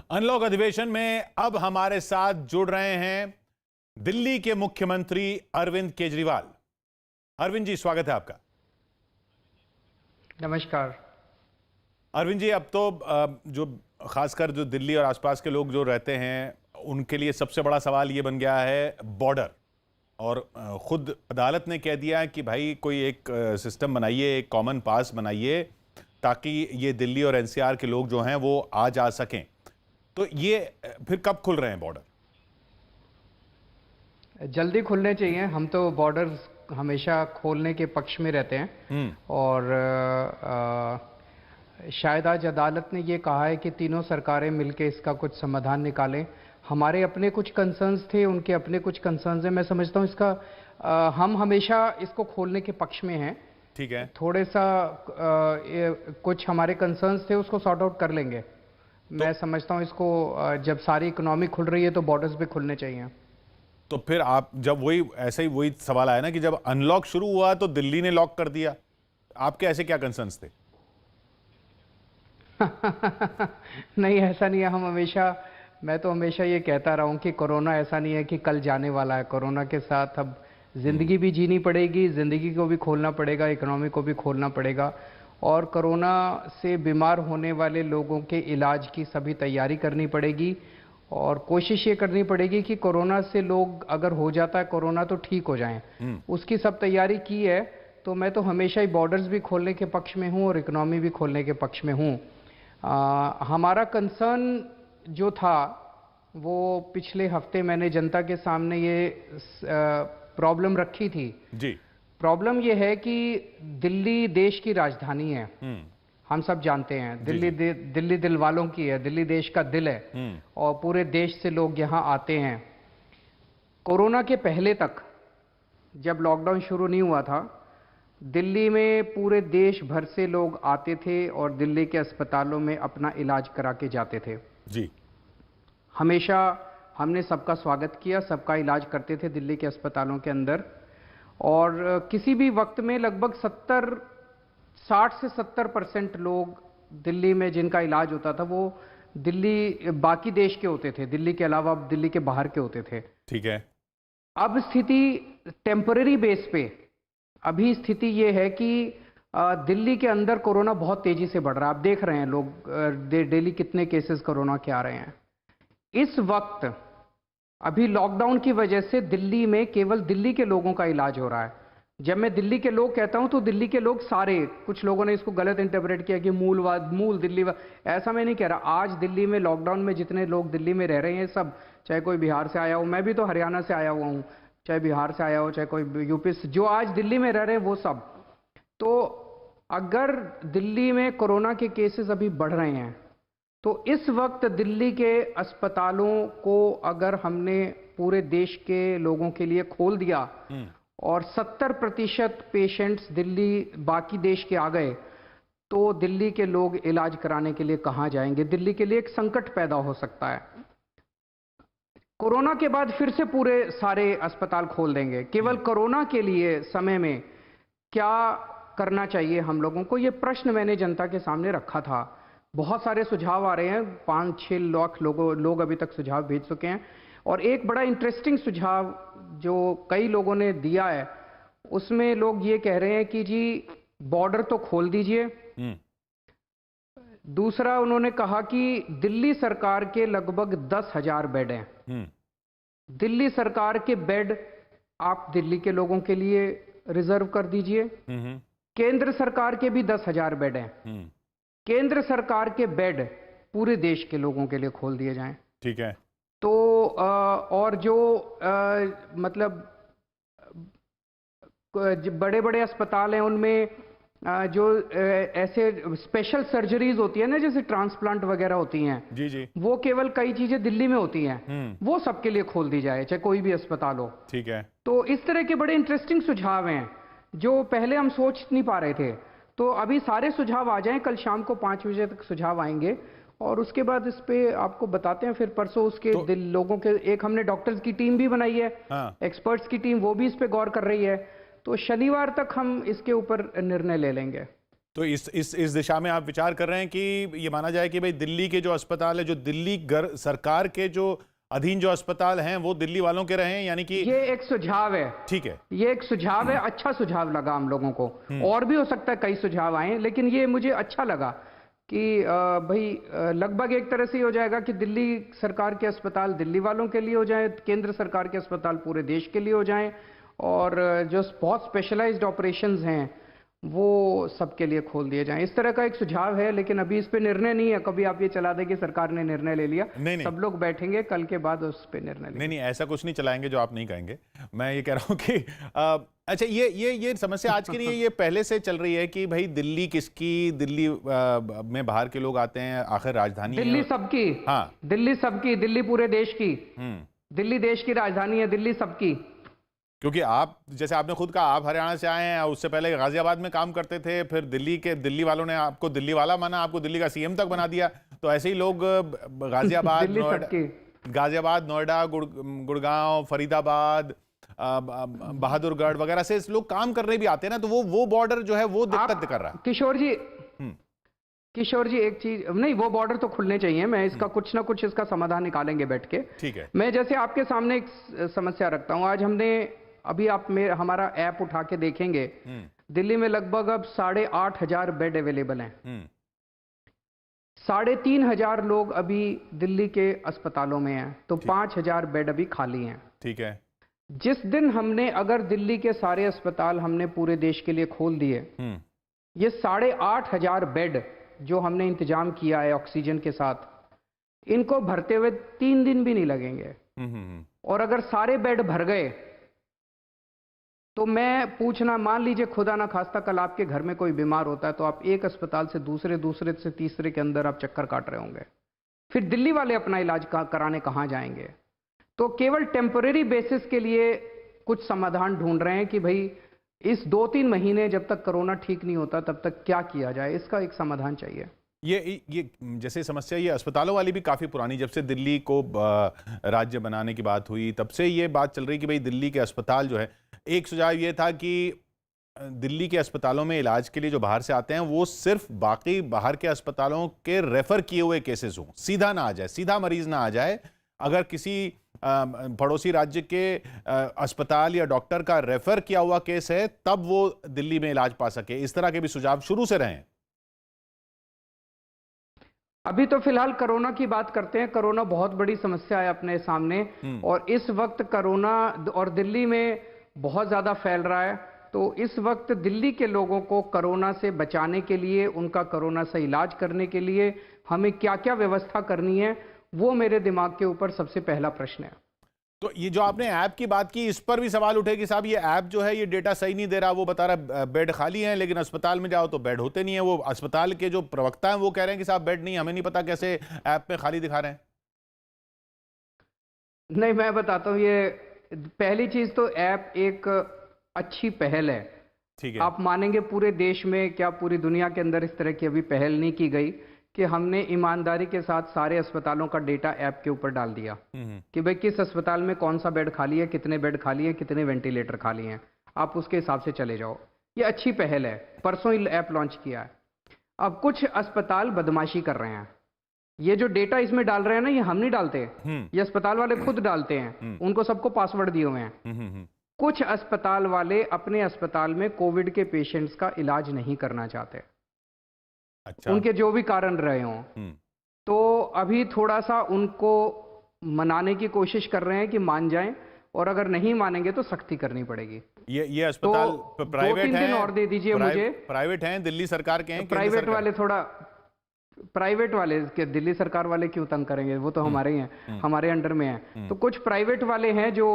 Unlock अधिवेशन में अब हमारे साथ जुड़ रहे हैं दिल्ली के मुख्यमंत्री अरविंद केजरीवाल। अरविंद जी, स्वागत है आपका। नमस्कार। अरविंद जी, अब तो जो खासकर जो दिल्ली और आसपास के लोग जो रहते हैं उनके लिए सबसे बड़ा सवाल ये बन गया है बॉर्डर। और खुद अदालत ने कह दिया है कि भाई कोई एक सिस्टम बनाइए, एक कॉमन पास बनाइए ताकि ये दिल्ली और एनसीआर के लोग जो हैं वो आ जा सकें। तो ये फिर कब खुल रहे हैं बॉर्डर? जल्दी खुलने चाहिए। हम तो बॉर्डर हमेशा खोलने के पक्ष में रहते हैं और शायद आज अदालत ने ये कहा है कि तीनों सरकारें मिलकर इसका कुछ समाधान निकालें। हमारे अपने कुछ कंसर्न्स थे, उनके अपने कुछ कंसर्न्स हैं। मैं समझता हूँ इसका हम हमेशा इसको खोलने के पक्ष में हैं। ठीक है, थोड़े सा कुछ हमारे कंसर्न्स थे, उसको सॉर्ट आउट कर लेंगे। मैं समझता हूँ इसको जब सारी इकोनॉमी खुल रही है तो बॉर्डर्स भी खुलने चाहिए। तो फिर आप जब वही सवाल आया ना कि जब अनलॉक शुरू हुआ तो दिल्ली ने लॉक कर दिया, आपके ऐसे क्या कंसर्न्स थे? नहीं, ऐसा नहीं है। मैं तो हमेशा ये कहता रहा हूँ कि कोरोना ऐसा नहीं है कि कल जाने वाला है। कोरोना के साथ अब जिंदगी भी जीनी पड़ेगी, जिंदगी को भी खोलना पड़ेगा, इकोनॉमी को भी खोलना पड़ेगा। और कोरोना से बीमार होने वाले लोगों के इलाज की सभी तैयारी करनी पड़ेगी और कोशिश ये करनी पड़ेगी कि कोरोना से लोग अगर हो जाता है कोरोना तो ठीक हो जाएं। उसकी सब तैयारी की है। तो मैं तो हमेशा ही बॉर्डर्स भी खोलने के पक्ष में हूँ और इकोनॉमी भी खोलने के पक्ष में हूँ। हमारा कंसर्न जो था वो पिछले हफ्ते मैंने जनता के सामने ये प्रॉब्लम रखी थी जी। प्रॉब्लम ये है कि दिल्ली देश की राजधानी है। हम सब जानते हैं दिल्ली दिल वालों की है, दिल्ली देश का दिल है और पूरे देश से लोग यहाँ आते हैं। कोरोना के पहले तक जब लॉकडाउन शुरू नहीं हुआ था, दिल्ली में पूरे देश भर से लोग आते थे और दिल्ली के अस्पतालों में अपना इलाज करा के जाते थे जी। हमेशा हमने सबका स्वागत किया, सबका इलाज करते थे दिल्ली के अस्पतालों के अंदर। और किसी भी वक्त में लगभग 60 से 70% लोग दिल्ली में जिनका इलाज होता था वो दिल्ली बाकी देश के होते थे, दिल्ली के अलावा दिल्ली के बाहर के होते थे। ठीक है। अब स्थिति टेम्पररी बेस पे अभी स्थिति ये है कि दिल्ली के अंदर कोरोना बहुत तेजी से बढ़ रहा है। आप देख रहे हैं लोग डेली कितने केसेस कोरोना के आ रहे हैं। इस वक्त अभी लॉकडाउन की वजह से दिल्ली में केवल दिल्ली के लोगों का इलाज हो रहा है। जब मैं दिल्ली के लोग कहता हूं तो दिल्ली के लोग सारे, कुछ लोगों ने इसको गलत इंटरप्रेट किया कि मूल दिल्ली, ऐसा मैं नहीं कह रहा। आज दिल्ली में लॉकडाउन में जितने लोग दिल्ली में रह रहे हैं सब, चाहे कोई बिहार से आया हो, मैं भी तो हरियाणा से आया हुआ हूं, चाहे बिहार से आया हो, चाहे कोई यूपी से, जो आज दिल्ली में रह रहे हैं वो सब। तो अगर दिल्ली में कोरोना के केसेस अभी बढ़ रहे हैं तो इस वक्त दिल्ली के अस्पतालों को अगर हमने पूरे देश के लोगों के लिए खोल दिया और 70% पेशेंट्स दिल्ली बाकी देश के आ गए तो दिल्ली के लोग इलाज कराने के लिए कहां जाएंगे? दिल्ली के लिए एक संकट पैदा हो सकता है। कोरोना के बाद फिर से पूरे सारे अस्पताल खोल देंगे। केवल कोरोना के लिए समय में क्या करना चाहिए हम लोगों को, ये प्रश्न मैंने जनता के सामने रखा था। बहुत सारे सुझाव आ रहे हैं, 5-6 लाख लोग अभी तक सुझाव भेज चुके हैं। और एक बड़ा इंटरेस्टिंग सुझाव जो कई लोगों ने दिया है उसमें लोग ये कह रहे हैं कि जी बॉर्डर तो खोल दीजिए। दूसरा उन्होंने कहा कि दिल्ली सरकार के लगभग 10,000 बेड हैं। दिल्ली सरकार के बेड आप दिल्ली के लोगों के लिए रिजर्व कर दीजिए। केंद्र सरकार के भी 10,000 बेड हैं। केंद्र सरकार के बेड पूरे देश के लोगों के लिए खोल दिए जाएं। ठीक है। तो और जो मतलब बड़े बड़े अस्पताल हैं उनमें जो ऐसे स्पेशल सर्जरीज होती है ना, जैसे ट्रांसप्लांट वगैरह होती हैं, जी। वो केवल कई चीजें दिल्ली में होती हैं, वो सबके लिए खोल दी जाए, चाहे कोई भी अस्पताल हो। ठीक है। तो इस तरह के बड़े इंटरेस्टिंग सुझाव हैं जो पहले हम सोच नहीं पा रहे थे। तो अभी सारे सुझाव आ जाएं, कल शाम को 5 बजे तक सुझाव आएंगे और उसके बाद इस पे आपको बताते हैं। फिर परसों उसके लोगों के एक हमने डॉक्टर्स की टीम भी बनाई है, एक्सपर्ट्स की टीम, वो भी इस पे गौर कर रही है। तो शनिवार तक हम इसके ऊपर निर्णय ले लेंगे। तो इस दिशा में आप विचार कर रहे हैं कि ये माना जाए कि भाई दिल्ली के जो अस्पताल है, जो दिल्ली सरकार के जो अधीन जो अस्पताल हैं वो दिल्ली वालों के रहे, यानी कि ये एक सुझाव है। ठीक है, ये एक सुझाव है, अच्छा सुझाव लगा हम लोगों को। और भी हो सकता है कई सुझाव आए, लेकिन ये मुझे अच्छा लगा कि भाई लगभग एक तरह से ही हो जाएगा कि दिल्ली सरकार के अस्पताल दिल्ली वालों के लिए हो जाए, केंद्र सरकार के अस्पताल पूरे देश के लिए हो जाएं, और जो बहुत स्पेशलाइज्ड ऑपरेशंस हैं वो सबके लिए खोल दिए जाएं। इस तरह का एक सुझाव है, लेकिन अभी इस पे निर्णय नहीं है। कभी आप ये चला दें कि सरकार ने निर्णय ले लिया। नहीं। सब लोग बैठेंगे कल के बाद उस पे निर्णय लेंगे। नहीं, ऐसा कुछ नहीं चलाएंगे जो आप नहीं कहेंगे। मैं ये कह रहा हूं कि अच्छा, ये समस्या आज के लिए ये पहले से चल रही है कि भाई दिल्ली किसकी, दिल्ली में बाहर के लोग आते हैं, आखिर राजधानी है। दिल्ली सबकी। हाँ, दिल्ली सबकी, दिल्ली पूरे देश की। दिल्ली देश की राजधानी है, दिल्ली सबकी। क्योंकि आप, जैसे आपने खुद कहा, आप हरियाणा से आए हैं, उससे पहले गाजियाबाद में काम करते थे, फिर दिल्ली वालों ने आपको दिल्ली वाला माना, आपको दिल्ली का सीएम तक बना दिया। तो ऐसे ही लोग गाजियाबाद नोएडा, गुड़गांव, फरीदाबाद, बहादुरगढ़ वगैरह से लोग काम करने भी आते हैं ना, तो वो बॉर्डर जो है वो दिक्कत कर रहा है। किशोर जी एक चीज नहीं, वो बॉर्डर तो खुलने चाहिए। मैं इसका कुछ ना कुछ इसका समाधान निकालेंगे बैठ के। ठीक है। मैं जैसे आपके सामने एक समस्या रखता हूं। आज हमने अभी आप हमारा ऐप उठा के देखेंगे, दिल्ली में लगभग अब 8,500 बेड अवेलेबल हैं। 3,500 लोग अभी दिल्ली के अस्पतालों में हैं, तो 5,000 बेड अभी खाली हैं। ठीक है। जिस दिन हमने, अगर दिल्ली के सारे अस्पताल हमने पूरे देश के लिए खोल दिए, ये 8,500 बेड जो हमने इंतजाम किया है ऑक्सीजन के साथ, इनको भरते हुए 3 दिन भी नहीं लगेंगे। और अगर सारे बेड भर गए तो मैं पूछना, मान लीजिए खुदा ना खास्ता कल आपके घर में कोई बीमार होता है, तो आप एक अस्पताल से दूसरे से तीसरे के अंदर आप चक्कर काट रहे होंगे। फिर दिल्ली वाले अपना इलाज कराने कहाँ जाएंगे? तो केवल टेम्परेरी बेसिस के लिए कुछ समाधान ढूंढ रहे हैं कि भाई इस 2-3 महीने जब तक कोरोना ठीक नहीं होता तब तक क्या किया जाए, इसका एक समाधान चाहिए। ये जैसे समस्या, ये अस्पतालों वाली भी काफ़ी पुरानी, जब से दिल्ली को राज्य बनाने की बात हुई तब से ये बात चल रही कि भाई दिल्ली के अस्पताल जो है, एक सुझाव ये था कि दिल्ली के अस्पतालों में इलाज के लिए जो बाहर से आते हैं वो सिर्फ बाकी बाहर के अस्पतालों के रेफर किए हुए केसेस हों, सीधा ना आ जाए, सीधा मरीज ना आ जाए। अगर किसी पड़ोसी राज्य के अस्पताल या डॉक्टर का रेफर किया हुआ केस है तब वो दिल्ली में इलाज पा सके। इस तरह के भी सुझाव शुरू से रहे हैं। अभी तो फिलहाल कोरोना की बात करते हैं। कोरोना बहुत बड़ी समस्या है अपने सामने, और इस वक्त कोरोना और दिल्ली में बहुत ज्यादा फैल रहा है। तो इस वक्त दिल्ली के लोगों को कोरोना से बचाने के लिए, उनका कोरोना से इलाज करने के लिए हमें क्या क्या व्यवस्था करनी है, वो मेरे दिमाग के ऊपर सबसे पहला प्रश्न है। तो ये जो आपने ऐप की बात की, इस पर भी सवाल उठे कि साहब ये ऐप जो है ये डेटा सही नहीं दे रहा। वो बता रहा बेड खाली हैं, लेकिन अस्पताल में जाओ तो बेड होते नहीं है। वो अस्पताल के जो प्रवक्ता हैं वो कह रहे हैं कि साहब बेड नहीं, हमें नहीं पता कैसे ऐप में खाली दिखा रहे हैं। नहीं, मैं बताता हूँ। ये पहली चीज तो ऐप एक अच्छी पहल है। ठीक है। आप मानेंगे पूरे देश में, क्या पूरी दुनिया के अंदर इस तरह की अभी पहल नहीं की गई कि हमने ईमानदारी के साथ सारे अस्पतालों का डेटा ऐप के ऊपर डाल दिया कि भाई किस अस्पताल में कौन सा बेड खाली है, कितने बेड खाली हैं, कितने वेंटिलेटर खाली हैं, आप उसके हिसाब से चले जाओ। ये अच्छी पहल है, परसों ही ऐप लॉन्च किया है। अब कुछ अस्पताल बदमाशी कर रहे हैं। ये जो डेटा इसमें डाल रहे हैं ना, ये हम नहीं डालते, ये अस्पताल वाले खुद डालते हैं। उनको सबको पासवर्ड दिए हुए हैं। कुछ अस्पताल वाले अपने अस्पताल में कोविड के पेशेंट्स का इलाज नहीं करना चाहते। अच्छा। उनके जो भी कारण रहे हों, तो अभी थोड़ा सा उनको मनाने की कोशिश कर रहे हैं कि मान जाएं, और अगर नहीं मानेंगे तो सख्ती करनी पड़ेगी। ये अस्पताल तो प्राइवेट हैं? 2-3 दिन और दे दीजिए मुझे। प्राइवेट हैं, दिल्ली सरकार के हैं? प्राइवेट वाले थोड़ा, प्राइवेट वाले के दिल्ली सरकार वाले क्यों तंग करेंगे? वो तो हमारे ही हैं, हमारे अंडर में है। तो कुछ प्राइवेट वाले हैं जो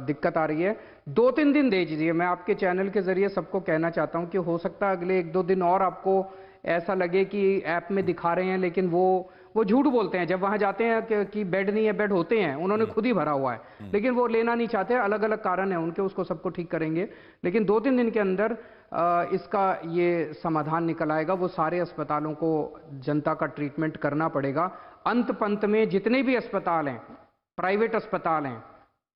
दिक्कत आ रही है। 2-3 दिन दे दीजिए। मैं आपके चैनल के जरिए सबको कहना चाहता हूं कि हो सकता है अगले 1-2 दिन और आपको ऐसा लगे कि ऐप में दिखा रहे हैं, लेकिन वो झूठ बोलते हैं। जब वहां जाते हैं कि बेड नहीं है, बेड होते हैं, उन्होंने खुद ही भरा हुआ है, लेकिन वो लेना नहीं चाहते। अलग अलग कारण है उनके, उसको सबको ठीक करेंगे। लेकिन 2-3 दिन के अंदर इसका ये समाधान निकल आएगा। वो सारे अस्पतालों को जनता का ट्रीटमेंट करना पड़ेगा। अंत पंत में जितने भी अस्पताल हैं, प्राइवेट अस्पताल हैं,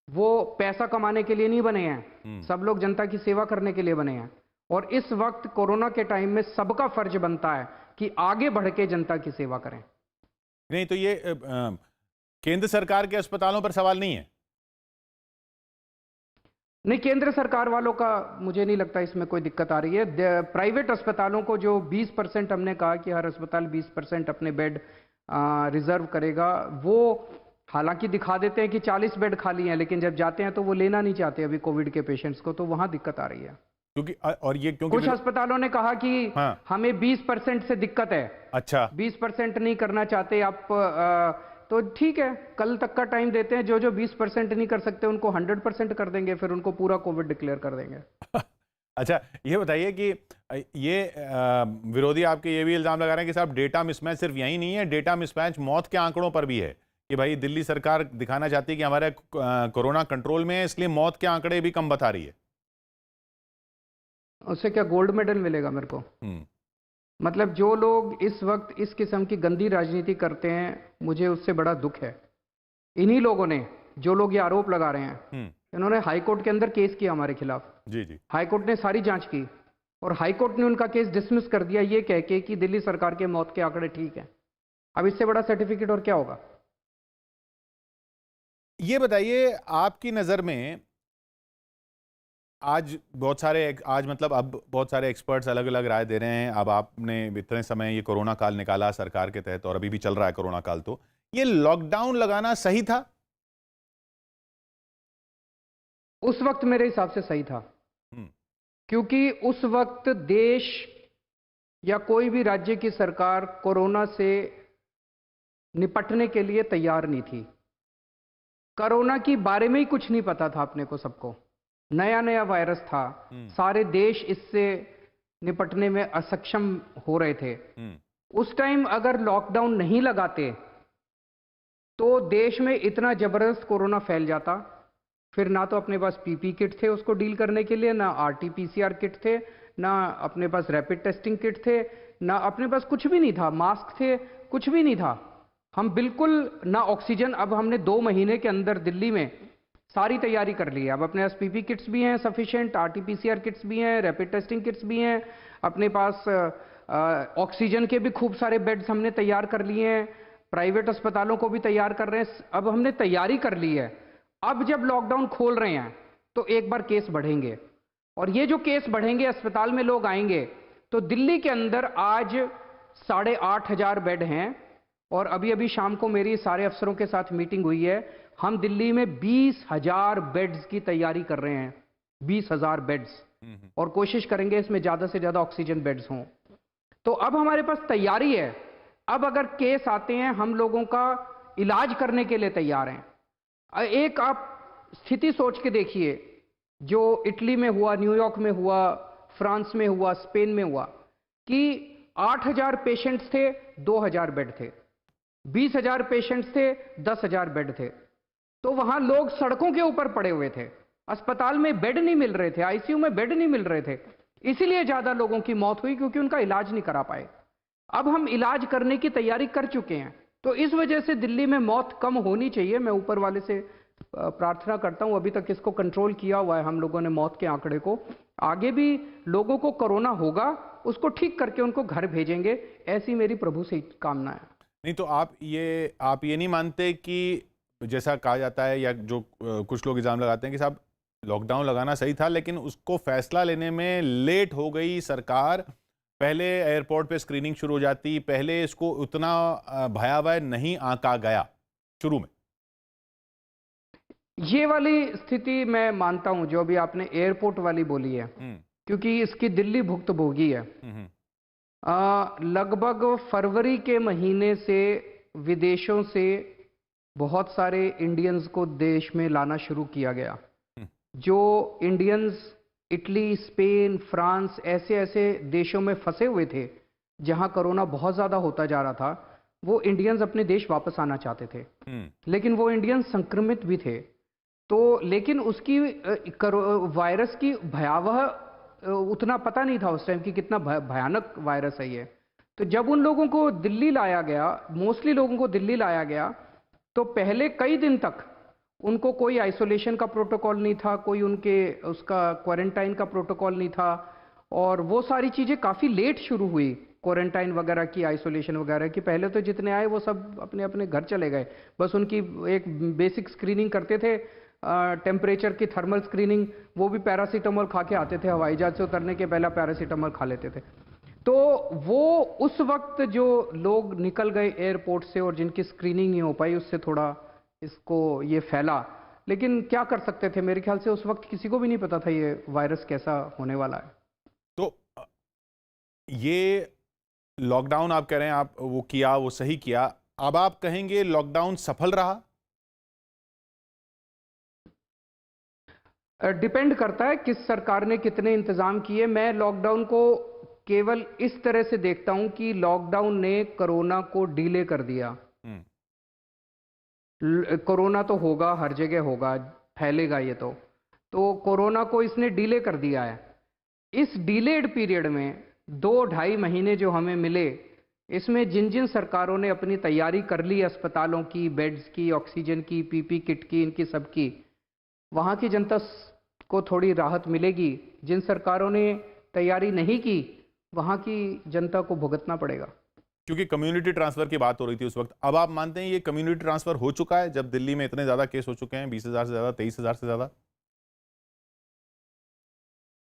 वो पैसा कमाने के लिए नहीं बने हैं। सब लोग जनता की सेवा करने के लिए बने हैं। और इस वक्त कोरोना के टाइम में सबका फर्ज बनता है कि आगे बढ़ के जनता की सेवा करें। नहीं तो ये केंद्र सरकार के अस्पतालों पर सवाल नहीं है। नहीं, केंद्र सरकार वालों का मुझे नहीं लगता इसमें कोई दिक्कत आ रही है। प्राइवेट अस्पतालों को जो 20% हमने कहा कि हर अस्पताल 20% अपने बेड रिजर्व करेगा, वो हालांकि दिखा देते हैं कि 40 बेड खाली हैं, लेकिन जब जाते हैं तो वो लेना नहीं चाहते अभी कोविड के पेशेंट्स को, तो वहां दिक्कत आ रही है। क्योंकि और ये क्योंकि कुछ अस्पतालों ने कहा कि हाँ। हमें 20% से दिक्कत है। अच्छा, 20% नहीं करना चाहते आप, तो ठीक है, कल तक का टाइम देते हैं। जो जो 20% नहीं कर सकते उनको 100% कर देंगे, फिर उनको पूरा कोविड डिक्लेयर कर देंगे। अच्छा ये बताइए कि ये विरोधी आपके ये भी इल्जाम लगा रहे हैं कि साहब डेटा मिसमैच सिर्फ यही नहीं है, डेटा मिसमैच मौत के आंकड़ों पर भी है कि भाई दिल्ली सरकार दिखाना चाहती है कि हमारे कोरोना कंट्रोल में है, इसलिए मौत के आंकड़े भी कम बता रही है। उससे क्या गोल्ड मेडल मिलेगा मेरे को? मतलब जो लोग इस वक्त इस किस्म की गंदी राजनीति करते हैं, मुझे उससे बड़ा दुख है। इन्हीं लोगों ने, जो लोग ये आरोप लगा रहे हैं, इन्होंने हाईकोर्ट के अंदर केस किया हमारे खिलाफ। जी जी। हाईकोर्ट ने सारी जांच की और हाईकोर्ट ने उनका केस डिसमिस कर दिया, ये कह के कि दिल्ली सरकार के मौत के आंकड़े ठीक हैं। अब इससे बड़ा सर्टिफिकेट और क्या होगा? ये बताइए आपकी नज़र में आज मतलब अब बहुत सारे एक्सपर्ट्स अलग अलग राय दे रहे हैं। अब आपने इतने समय ये कोरोना काल निकाला सरकार के तहत और अभी भी चल रहा है कोरोना काल, तो ये लॉकडाउन लगाना सही था? उस वक्त मेरे हिसाब से सही था, क्योंकि उस वक्त देश या कोई भी राज्य की सरकार कोरोना से निपटने के लिए तैयार नहीं थी। कोरोना के बारे में ही कुछ नहीं पता था अपने को, सबको नया नया वायरस था। सारे देश इससे निपटने में असक्षम हो रहे थे। उस टाइम अगर लॉकडाउन नहीं लगाते तो देश में इतना जबरदस्त कोरोना फैल जाता, फिर ना तो अपने पास पीपी किट थे उसको डील करने के लिए, ना आरटीपीसीआर किट थे, ना अपने पास रैपिड टेस्टिंग किट थे, ना अपने पास कुछ भी नहीं था, मास्क थे, कुछ भी नहीं था। हम बिल्कुल ना ऑक्सीजन। अब हमने 2 महीने के अंदर दिल्ली में सारी तैयारी कर ली है। अब अपने पास पीपी किट्स भी हैं सफिशिएंट, आरटीपीसीआर किट्स भी हैं, रैपिड टेस्टिंग किट्स भी हैं, अपने पास ऑक्सीजन के भी खूब सारे बेड्स हमने तैयार कर लिए हैं, प्राइवेट अस्पतालों को भी तैयार कर रहे हैं। अब हमने तैयारी कर ली है। अब जब लॉकडाउन खोल रहे हैं तो एक बार केस बढ़ेंगे, और ये जो केस बढ़ेंगे, अस्पताल में लोग आएंगे, तो दिल्ली के अंदर आज 8,500 बेड हैं। और अभी अभी शाम को मेरी सारे अफसरों के साथ मीटिंग हुई है। हम दिल्ली में 20,000 बेड्स की तैयारी कर रहे हैं, 20,000 बेड्स, और कोशिश करेंगे इसमें ज्यादा से ज्यादा ऑक्सीजन बेड्स हों। तो अब हमारे पास तैयारी है। अब अगर केस आते हैं, हम लोगों का इलाज करने के लिए तैयार हैं। एक आप स्थिति सोच के देखिए, जो इटली में हुआ, न्यूयॉर्क में हुआ, फ्रांस में हुआ, स्पेन में हुआ, कि 8,000 पेशेंट्स थे, 2,000 बेड थे, 20,000 पेशेंट्स थे, 10,000 बेड थे। तो वहां लोग सड़कों के ऊपर पड़े हुए थे, अस्पताल में बेड नहीं मिल रहे थे, आईसीयू में बेड नहीं मिल रहे थे। इसीलिए ज्यादा लोगों की मौत हुई, क्योंकि उनका इलाज नहीं करा पाए। अब हम इलाज करने की तैयारी कर चुके हैं, तो इस वजह से दिल्ली में मौत कम होनी चाहिए। मैं ऊपर वाले से प्रार्थना करता हूं, अभी तक इसको कंट्रोल किया हुआ है हम लोगों ने, मौत के आंकड़े को। आगे भी लोगों को कोरोना होगा, उसको ठीक करके उनको घर भेजेंगे, ऐसी मेरी प्रभु से कामना है। नहीं तो आप ये नहीं मानते कि जैसा कहा जाता है, या जो कुछ लोग इल्जाम लगाते हैं कि साहब लॉकडाउन लगाना सही था, लेकिन उसको फैसला लेने में लेट हो गई सरकार, पहले एयरपोर्ट पे स्क्रीनिंग शुरू हो जाती, पहले इसको उतना भयावह नहीं आंका गया शुरू में। ये वाली स्थिति मैं मानता हूं जो अभी आपने एयरपोर्ट वाली बोली है, क्योंकि इसकी दिल्ली भुक्तभोगी है। लगभग फरवरी के महीने से विदेशों से बहुत सारे इंडियंस को देश में लाना शुरू किया गया। जो इंडियंस इटली, स्पेन, फ्रांस, ऐसे ऐसे देशों में फंसे हुए थे जहां कोरोना बहुत ज्यादा होता जा रहा था, वो इंडियंस अपने देश वापस आना चाहते थे, लेकिन वो इंडियंस संक्रमित भी थे। तो लेकिन उसकी वायरस की भयावह उतना पता नहीं था उस टाइम कि कितना भयानक वायरस है ये। तो जब उन लोगों को दिल्ली लाया गया, मोस्टली लोगों को दिल्ली लाया गया, तो पहले कई दिन तक उनको कोई आइसोलेशन का प्रोटोकॉल नहीं था, कोई उनके उसका क्वारंटाइन का प्रोटोकॉल नहीं था, और वो सारी चीज़ें काफ़ी लेट शुरू हुई, क्वारंटाइन वगैरह की, आइसोलेशन वगैरह की। पहले तो जितने आए वो सब अपने अपने घर चले गए, बस उनकी एक बेसिक स्क्रीनिंग करते थे, टेम्परेचर की थर्मल स्क्रीनिंग, वो भी पैरासीटामोल खा के आते थे, हवाई जहाज से उतरने के पहले पैरासीटामोल खा लेते थे। तो वो उस वक्त जो लोग निकल गए एयरपोर्ट से और जिनकी स्क्रीनिंग नहीं हो पाई, उससे थोड़ा इसको ये फैला। लेकिन क्या कर सकते थे, मेरे ख्याल से उस वक्त किसी को भी नहीं पता था ये वायरस कैसा होने वाला है। तो ये लॉकडाउन आप कह रहे हैं, आप वो किया, वो सही किया, अब आप कहेंगे लॉकडाउन सफल रहा? डिपेंड करता है किस सरकार ने कितने इंतजाम किए। मैं लॉकडाउन को केवल इस तरह से देखता हूं कि लॉकडाउन ने कोरोना को डिले कर दिया। कोरोना तो होगा, हर जगह होगा, फैलेगा ये तो कोरोना को इसने डिले कर दिया है। इस डिलेड पीरियड में 2-2.5 महीने जो हमें मिले, इसमें जिन जिन सरकारों ने अपनी तैयारी कर ली, अस्पतालों की, बेड्स की, ऑक्सीजन की, पीपी किट की, इनकी सबकी, वहाँ की जनता को थोड़ी राहत मिलेगी। जिन सरकारों ने तैयारी नहीं की, वहाँ की जनता को भुगतना पड़ेगा। क्योंकि कम्युनिटी ट्रांसफर की बात हो रही थी उस वक्त, अब आप मानते हैं ये कम्युनिटी ट्रांसफर हो चुका है जब दिल्ली में इतने ज्यादा केस हो चुके हैं, 20,000 से ज्यादा, 23,000 से ज्यादा?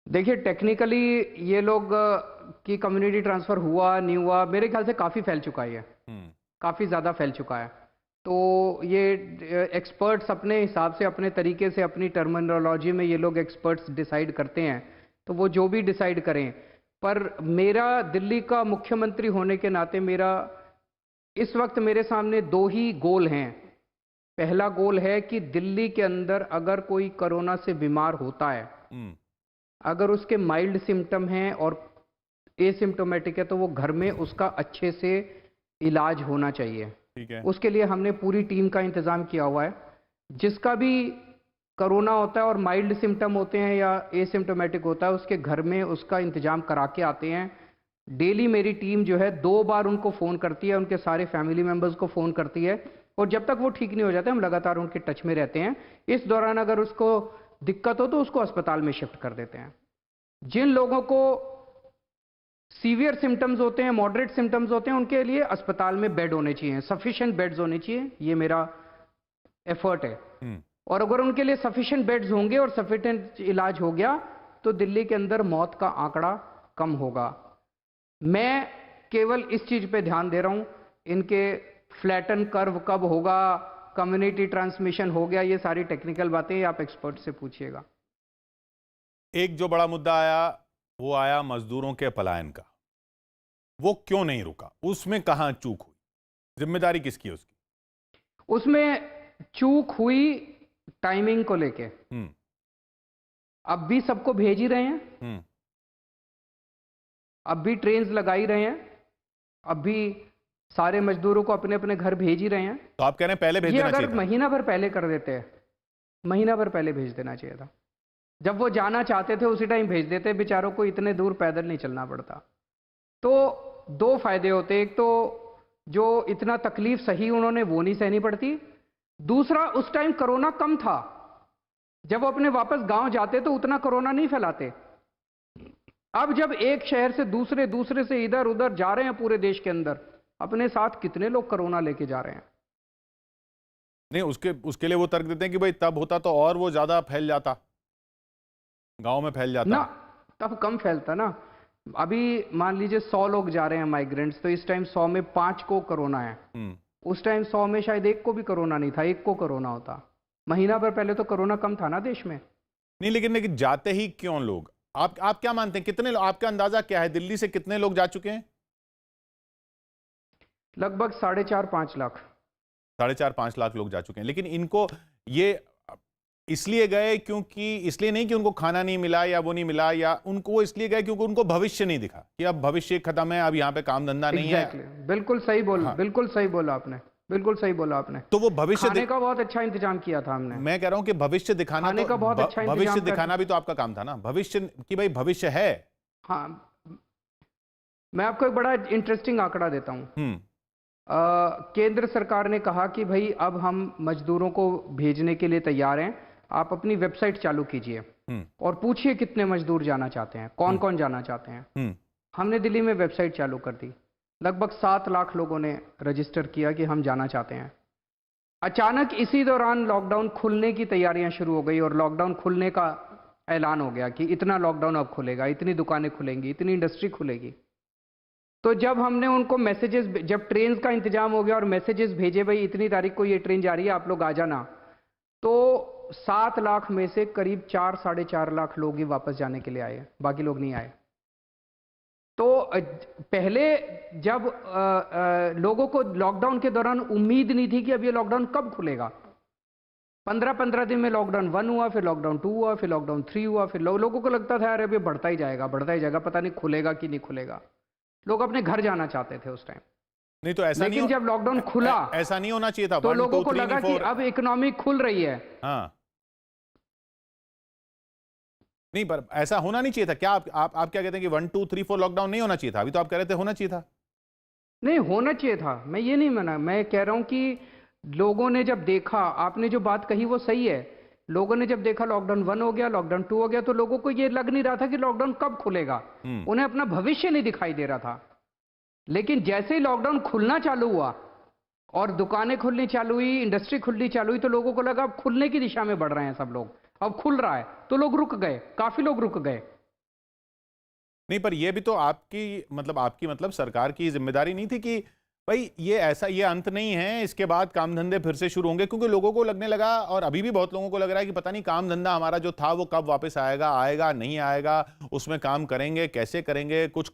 देखिए, टेक्निकली ये लोग की कम्युनिटी ट्रांसफर हुआ नहीं हुआ, मेरे ख्याल से काफ़ी फैल चुका है, काफ़ी ज़्यादा फैल चुका है। तो ये एक्सपर्ट्स अपने हिसाब से, अपने तरीके से, अपनी टर्मिनोलॉजी में ये लोग एक्सपर्ट्स डिसाइड करते हैं, तो वो जो भी डिसाइड करें। पर मेरा दिल्ली का मुख्यमंत्री होने के नाते मेरा इस वक्त मेरे सामने 2 ही गोल हैं। पहला गोल है कि दिल्ली के अंदर अगर कोई कोरोना से बीमार होता है, अगर उसके माइल्ड सिम्टम हैं और एसिम्टोमेटिक है, तो वो घर में उसका अच्छे से इलाज होना चाहिए। ठीक है। उसके लिए हमने पूरी टीम का इंतजाम किया हुआ है। जिसका भी कोरोना होता है और माइल्ड सिम्टम होते हैं या एसिम्टोमेटिक होता है, उसके घर में उसका इंतजाम करा के आते हैं। डेली मेरी टीम जो है 2 बार उनको फ़ोन करती है, उनके सारे फैमिली मेम्बर्स को फ़ोन करती है, और जब तक वो ठीक नहीं हो जाते हम लगातार उनके टच में रहते हैं। इस दौरान अगर उसको दिक्कत हो तो उसको अस्पताल में शिफ्ट कर देते हैं। जिन लोगों को सीवियर सिम्टम्स होते हैं, मॉडरेट सिम्टम्स होते हैं, उनके लिए अस्पताल में बेड होने चाहिए, सफिशिएंट बेड्स होने चाहिए, ये मेरा एफर्ट है। और अगर उनके लिए सफिशिएंट बेड्स होंगे और सफिशिएंट इलाज हो गया, तो दिल्ली के अंदर मौत का आंकड़ा कम होगा। मैं केवल इस चीज पे ध्यान दे रहा हूं, इनके फ्लैटन कर्व कब होगा, कम्युनिटी ट्रांसमिशन हो गया, ये सारी टेक्निकल बातें आप एक्सपर्ट से पूछिएगा। एक जो बड़ा मुद्दा आया, वो आया मजदूरों के पलायन का। वो क्यों नहीं रुका? उसमें कहां चूक हुई? जिम्मेदारी किसकी है उसकी? उसमें चूक हुई टाइमिंग को लेके। अब भी सबको भेज ही रहे हैं, अब भी ट्रेन्स लगा ही रहे हैं, अब भी सारे मजदूरों को अपने अपने घर भेज ही रहे हैं। तो आप कह रहे हैं पहले भेज देना चाहिए था? अगर महीना भर पहले कर देते हैं, महीना भर पहले भेज देना चाहिए था। जब वो जाना चाहते थे उसी टाइम भेज देते, बेचारों को इतने दूर पैदल नहीं चलना पड़ता। तो 2 फायदे होते, एक तो जो इतना तकलीफ सही उन्होंने वो नहीं सहनी पड़ती, दूसरा उस टाइम कोरोना कम था, जब वो अपने वापस गांव जाते तो उतना कोरोना नहीं फैलाते। अब जब एक शहर से दूसरे, दूसरे से इधर उधर जा रहे हैं पूरे देश के अंदर, अपने साथ कितने लोग कोरोना लेके जा रहे हैं। नहीं, उसके लिए वो तर्क देते हैं कि भाई तब होता तो और वो ज्यादा फैल जाता, गांव में फैल जाता ना, तब कम फैलता ना। अभी मान लीजिए 100 लोग जा रहे हैं माइग्रेंट्स, तो इस टाइम 100 में 5 को कोरोना है। उस टाइम 100 में शायद 1 को भी कोरोना नहीं था, 1 को कोरोना होता। महीना भर पहले तो कोरोना कम था ना देश में। नहीं, लेकिन जाते ही क्यों लोग? आप क्या मानते हैं, कितने आपका अंदाजा क्या है, दिल्ली से कितने लोग जा चुके हैं? लगभग 4.5-5 लाख। 4.5-5 लाख लोग जा चुके हैं। लेकिन इनको ये इसलिए गए क्योंकि, इसलिए नहीं कि उनको खाना नहीं मिला या वो नहीं मिला, या उनको इसलिए गए क्योंकि उनको भविष्य नहीं दिखा कि अब भविष्य खत्म है, अब यहाँ पे काम धंधा नहीं है। बिल्कुल सही बोला, बिल्कुल सही बोला आपने, बिल्कुल सही बोला आपने। तो वो भविष्य खाने का बहुत अच्छा इंतजाम किया था हमने। मैं कह रहा हूं कि भविष्य दिखाना, खाने का बहुत अच्छा इंतजाम, भविष्य दिखाना भी तो आपका काम था ना, भविष्य कि भाई भविष्य है। हाँ, मैं आपको एक बड़ा इंटरेस्टिंग आंकड़ा देता हूं। केंद्र सरकार ने कहा कि भाई अब हम मजदूरों को भेजने के लिए तैयार हैं, आप अपनी वेबसाइट चालू कीजिए। और पूछिए कितने मजदूर जाना चाहते हैं, कौन कौन जाना चाहते हैं। हमने दिल्ली में वेबसाइट चालू कर दी, लगभग 7 लाख लोगों ने रजिस्टर किया कि हम जाना चाहते हैं। अचानक इसी दौरान लॉकडाउन खुलने की तैयारियां शुरू हो गई और लॉकडाउन खुलने का ऐलान हो गया कि इतना लॉकडाउन अब खुलेगा, इतनी दुकानें खुलेंगी, इतनी इंडस्ट्री खुलेगी। तो जब हमने उनको मैसेजेस, जब ट्रेन का इंतजाम हो गया और मैसेजेस भेजे, भाई इतनी तारीख को ये ट्रेन जा रही है, आप लोग आ जाना, तो 7 लाख में से करीब 4-4.5 लाख लोग ही वापस जाने के लिए आए, बाकी लोग नहीं आए। तो पहले जब लोगों को लॉकडाउन के दौरान उम्मीद नहीं थी कि अब ये लॉकडाउन कब खुलेगा, 15-15 दिन में लॉकडाउन 1 हुआ, फिर लॉकडाउन 2 हुआ, फिर लॉकडाउन 3 हुआ, फिर लोगों को लगता था यार अब ये बढ़ता ही जाएगा, पता नहीं खुलेगा कि नहीं खुलेगा। लोग अपने घर जाना चाहते थे उस टाइम। नहीं तो ऐसा लेकिन जब लॉकडाउन खुला, ऐसा नहीं होना चाहिए था। तो 1 लोगों 2 को 3 लगा कि 4 अब इकोनॉमी खुल रही है। हाँ, नहीं पर ऐसा होना नहीं चाहिए था क्या? आप क्या कहते हैं कि 1 2 3 4 लॉकडाउन नहीं होना चाहिए था? अभी तो आप कह रहे थे होना चाहिए था। नहीं होना चाहिए था, मैं ये नहीं माना, मैं कह रहा हूं कि लोगों ने जब देखा, आपने जो बात कही वो सही है, लोगों ने जब देखा लॉकडाउन 1 हो गया, लॉकडाउन 2 हो गया, तो लोगों को ये लग नहीं रहा था कि लॉकडाउन कब खुलेगा, उन्हें अपना भविष्य नहीं दिखाई दे रहा था। लेकिन जैसे ही लॉकडाउन खुलना चालू हुआ और दुकानें खुलनी चालू हुई, इंडस्ट्री खुलनी चालू हुई, तो लोगों को लगा अब खुलने की दिशा में बढ़ रहे हैं सब लोग, अब खुल रहा है, तो लोग रुक गए, काफी लोग रुक गए। नहीं पर ये भी तो आपकी मतलब सरकार की जिम्मेदारी नहीं थी कि भाई ये अंत नहीं है, इसके बाद काम धंधे फिर से शुरू होंगे? क्योंकि लोगों को लगने लगा, और अभी भी बहुत लोगों को लग रहा है कि पता नहीं काम धंधा हमारा जो था वो कब वापस आएगा नहीं आएगा, उसमें काम करेंगे कैसे करेंगे, कुछ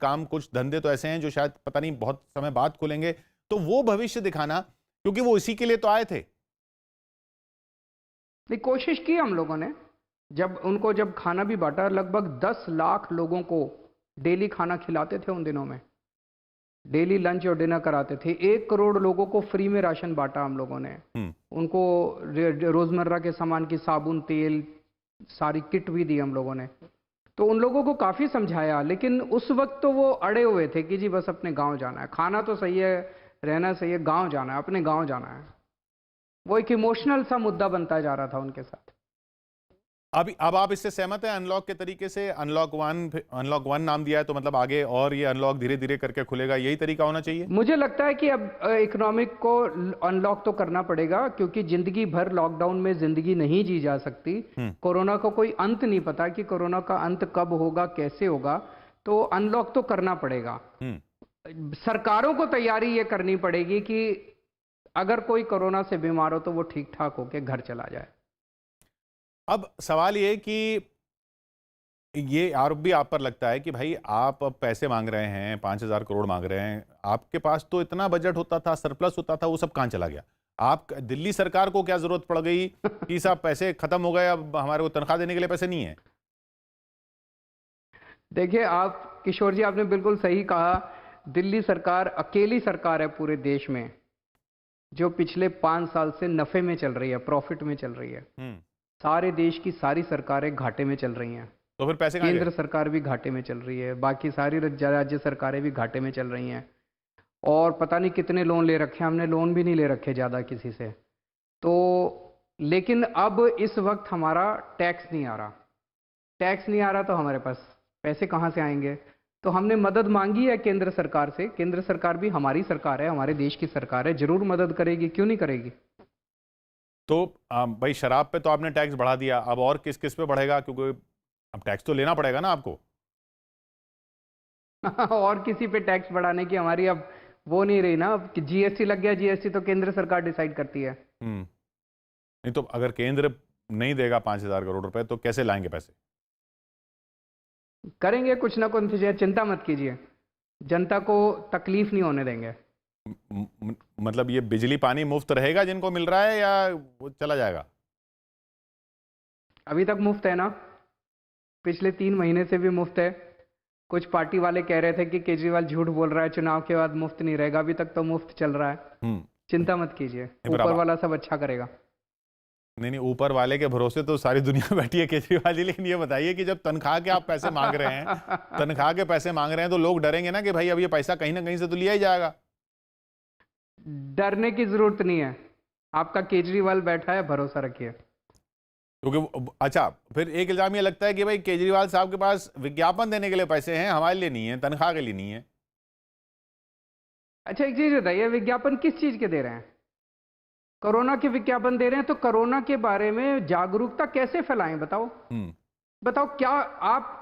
धंधे तो ऐसे हैं जो शायद पता नहीं बहुत समय बाद खुलेंगे। तो वो भविष्य दिखाना, क्योंकि वो इसी के लिए तो आए थे। नहीं, कोशिश की हम लोगों ने, जब खाना भी बांटा, लगभग 10 लाख लोगों को डेली खाना खिलाते थे उन दिनों में, डेली लंच और डिनर कराते थे। 1 करोड़ लोगों को फ्री में राशन बांटा हम लोगों ने, उनको रोजमर्रा के सामान की साबुन, तेल, सारी किट भी दी हम लोगों ने। तो उन लोगों को काफी समझाया, लेकिन उस वक्त तो वो अड़े हुए थे कि जी बस अपने गांव जाना है, खाना तो सही है, रहना सही है, गांव जाना है, अपने गांव जाना है। वो एक इमोशनल सा मुद्दा बनता जा रहा था उनके साथ। अब आप इससे सहमत हैं? अनलॉक के तरीके से अनलॉक 1 नाम दिया है, तो मतलब आगे और ये अनलॉक धीरे धीरे करके खुलेगा, यही तरीका होना चाहिए? मुझे लगता है कि अब इकोनॉमिक को अनलॉक तो करना पड़ेगा, क्योंकि जिंदगी भर लॉकडाउन में जिंदगी नहीं जी जा सकती। कोरोना का कोई अंत नहीं पता कि कोरोना का अंत कब होगा, कैसे होगा, तो अनलॉक तो करना पड़ेगा। सरकारों को तैयारी ये करनी पड़ेगी कि अगर कोई कोरोना से बीमार हो तो वो ठीक ठाक होकर घर चला जाए। अब सवाल ये कि ये आरोप भी आप पर लगता है कि भाई आप अब पैसे मांग रहे हैं, 5,000 करोड़ मांग रहे हैं, आपके पास तो इतना बजट होता था, सरप्लस होता था, वो सब कहां चला गया? आप दिल्ली सरकार को क्या जरूरत पड़ गई कि साहब पैसे खत्म हो गए, अब हमारे को तनख्वाह देने के लिए पैसे नहीं है? देखिए आप किशोर जी, आपने बिल्कुल सही कहा, दिल्ली सरकार अकेली सरकार है पूरे देश में जो पिछले 5 साल से नफे में चल रही है, प्रॉफिट में चल रही है। सारे देश की सारी सरकारें घाटे में चल रही हैं। तो फिर पैसे कहां गए? केंद्र सरकार भी घाटे में चल रही है, बाकी सारी राज्य सरकारें भी घाटे में चल रही हैं, और पता नहीं कितने लोन ले रखे हैं, हमने लोन भी नहीं ले रखे ज़्यादा किसी से। तो लेकिन अब इस वक्त हमारा टैक्स नहीं आ रहा, तो हमारे पास पैसे कहाँ से आएंगे? तो हमने मदद मांगी है केंद्र सरकार से। केंद्र सरकार भी हमारी सरकार है, हमारे देश की सरकार है, जरूर मदद करेगी, क्यों नहीं करेगी। तो भाई शराब पे तो आपने टैक्स बढ़ा दिया, अब और किस किस पे बढ़ेगा? क्योंकि अब टैक्स तो लेना पड़ेगा ना आपको। और किसी पे टैक्स बढ़ाने की हमारी अब वो नहीं रही ना, कि जीएसटी लग गया, जीएसटी तो केंद्र सरकार डिसाइड करती है। नहीं तो अगर केंद्र नहीं देगा 5,000 करोड़ रुपए, तो कैसे लाएंगे पैसे? करेंगे कुछ ना कुछ, चिंता मत कीजिए, जनता को तकलीफ नहीं होने देंगे। मतलब ये बिजली पानी मुफ्त रहेगा जिनको मिल रहा है, या वो चला जाएगा? अभी तक मुफ्त है ना, पिछले 3 महीने से भी मुफ्त है। कुछ पार्टी वाले कह रहे थे कि केजरीवाल झूठ बोल रहा है, चुनाव के बाद मुफ्त नहीं रहेगा, अभी तक तो मुफ्त चल रहा है। चिंता मत कीजिए, ऊपर वाला सब अच्छा करेगा। नहीं, ऊपर वाले के भरोसे तो सारी दुनिया बैठी है केजरीवाल जी। लेकिन ये बताइए कि जब तनख्वाह के आप पैसे मांग रहे हैं, तो लोग डरेंगे ना कि भाई अब ये पैसा कहीं ना कहीं से तो लिया ही जाएगा। डरने की जरूरत नहीं है, आपका केजरीवाल बैठा है, भरोसा रखिए। क्योंकि अच्छा, फिर एक इल्जाम ये लगता है कि भाई केजरीवाल साहब के पास विज्ञापन देने के लिए पैसे हैं, हमारे लिए नहीं है, तनख्वाह के लिए नहीं है। अच्छा एक चीज बताइए, विज्ञापन किस चीज के दे रहे हैं? कोरोना के विज्ञापन दे रहे हैं, तो कोरोना के बारे में जागरूकता कैसे फैलाएं बताओ? बताओ क्या आप